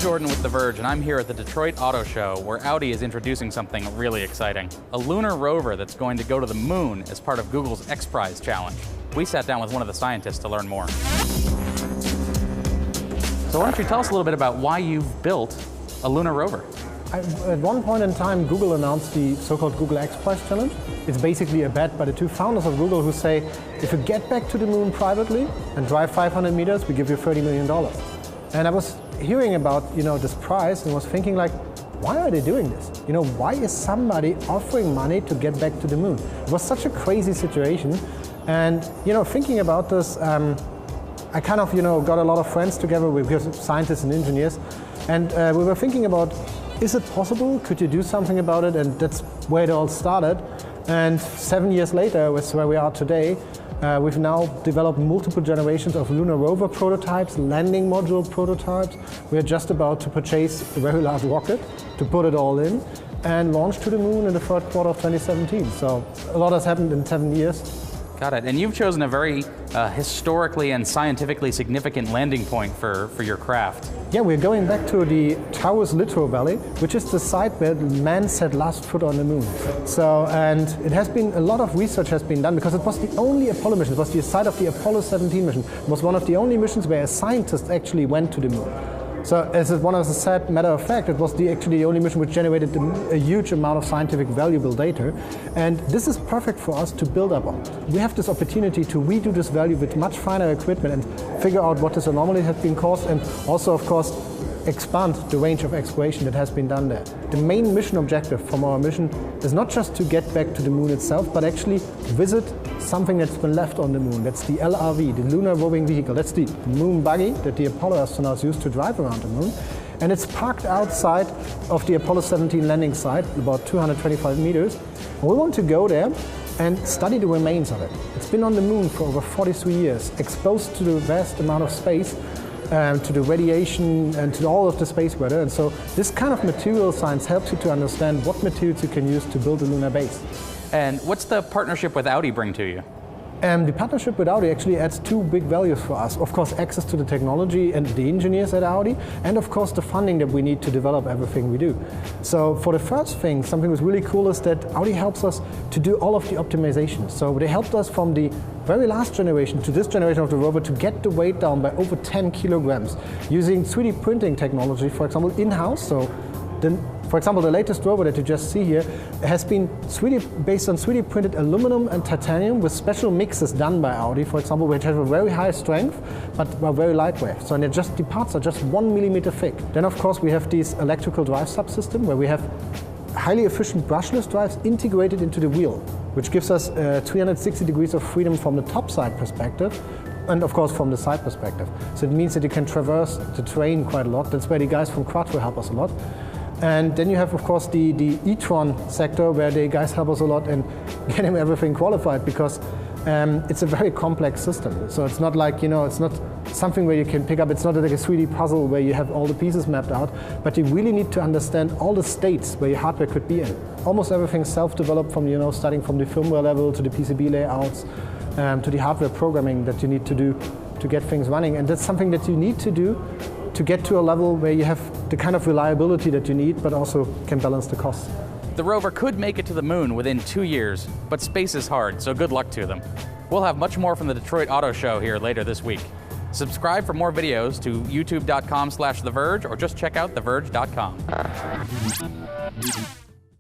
Jordan with The Verge, and I'm here at the Detroit Auto Show, where Audi is introducing something really exciting. A lunar rover that's going to go to the moon as part of Google's X Prize challenge. We sat down with one of the scientists to learn more. So why don't you tell us a little bit about why you've built a lunar rover? At one point in time, Google announced the so-called Google X Prize challenge. It's basically a bet by the two founders of Google who say, if you get back to the moon privately and drive 500 meters, we give you $30 million. And I was hearing about this prize and was thinking like, why are they doing this? Why is somebody offering money to get back to the moon? It was such a crazy situation. And thinking about this, I kind of got a lot of friends together with scientists and engineers, and we were thinking about, is it possible? Could you do something about it? And that's where it all started. And 7 years later, that's where we are today. We've now developed multiple generations of lunar rover prototypes, landing module prototypes. We're just about to purchase a very large rocket to put it all in and launch to the moon in the third quarter of 2017. So a lot has happened in 7 years. Got it. And you've chosen a very historically and scientifically significant landing point for your craft. Yeah, we're going back to the Taurus Littrow Valley, which is the site where man set last foot on the moon. So, and it has been, a lot of research has been done because it was the only Apollo mission. It was the site of the Apollo 17 mission. It was one of the only missions where a scientist actually went to the moon. So as one of the sad matter of fact, it was actually the only mission which generated a huge amount of scientific valuable data. And this is perfect for us to build up on. We have this opportunity to redo this value with much finer equipment and figure out what this anomaly has been caused, and also, of course, expand the range of exploration that has been done there. The main mission objective from our mission is not just to get back to the moon itself, but actually visit something that's been left on the moon. That's the LRV, the Lunar Roving Vehicle. That's the moon buggy that the Apollo astronauts used to drive around the moon. And it's parked outside of the Apollo 17 landing site, about 225 meters. And we want to go there and study the remains of it. It's been on the moon for over 43 years, exposed to the vast amount of space, to the radiation and to all of the space weather. And so this kind of material science helps you to understand what materials you can use to build a lunar base. And what's the partnership with Audi bring to you? The partnership with Audi actually adds two big values for us. Of course, access to the technology and the engineers at Audi, and of course the funding that we need to develop everything we do. So for the first thing, something that's really cool is that Audi helps us to do all of the optimization. So they helped us from the very last generation to this generation of the rover to get the weight down by over 10 kilograms using 3D printing technology, for example, in-house. So for example, the latest rover that you just see here has been based on 3D printed aluminum and titanium with special mixes done by Audi, for example, which have a very high strength but are very lightweight. So the parts are just 1 millimeter thick. Then of course we have this electrical drive subsystem where we have highly efficient brushless drives integrated into the wheel, which gives us 360 degrees of freedom from the top side perspective, and of course from the side perspective. So it means that you can traverse the terrain quite a lot. That's where the guys from Quattro help us a lot. And then you have, of course, the e-tron sector where the guys help us a lot in getting everything qualified, because it's a very complex system. So it's not like, it's not something where you can pick up, it's not like a 3D puzzle where you have all the pieces mapped out, but you really need to understand all the states where your hardware could be in. Almost everything self-developed from, starting from the firmware level to the PCB layouts, to the hardware programming that you need to do to get things running. And that's something that you need to do to get to a level where you have the kind of reliability that you need, but also can balance the costs. The rover could make it to the moon within 2 years, but space is hard, so good luck to them. We'll have much more from the Detroit Auto Show here later this week. Subscribe for more videos to youtube.com/TheVerge, or just check out TheVerge.com.